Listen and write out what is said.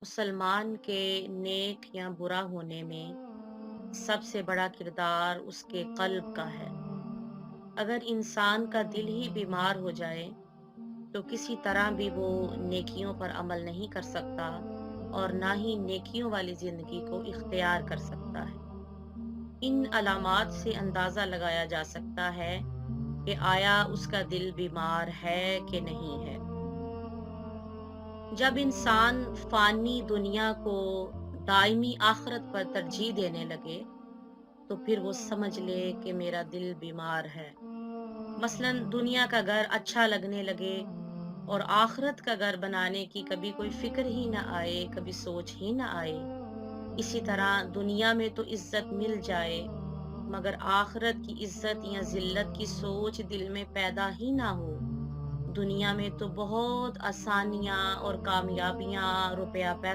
مسلمان کے نیک یا برا ہونے میں سب سے بڑا کردار اس کے قلب کا ہے۔ اگر انسان کا دل ہی بیمار ہو جائے تو کسی طرح بھی وہ نیکیوں پر عمل نہیں کر سکتا اور نہ ہی نیکیوں والی زندگی کو اختیار کر سکتا ہے۔ ان علامات سے اندازہ لگایا جا سکتا ہے کہ آیا اس کا دل بیمار ہے کہ نہیں ہے۔ جب انسان فانی دنیا کو دائمی آخرت پر ترجیح دینے لگے تو پھر وہ سمجھ لے کہ میرا دل بیمار ہے۔ مثلا دنیا کا گھر اچھا لگنے لگے اور آخرت کا گھر بنانے کی کبھی کوئی فکر ہی نہ آئے، کبھی سوچ ہی نہ آئے۔ اسی طرح دنیا میں تو عزت مل جائے مگر آخرت کی عزت یا ذلت کی سوچ دل میں پیدا ہی نہ ہو۔ دنیا میں تو بہت آسانیاں اور کامیابیاں، روپیہ پیسہ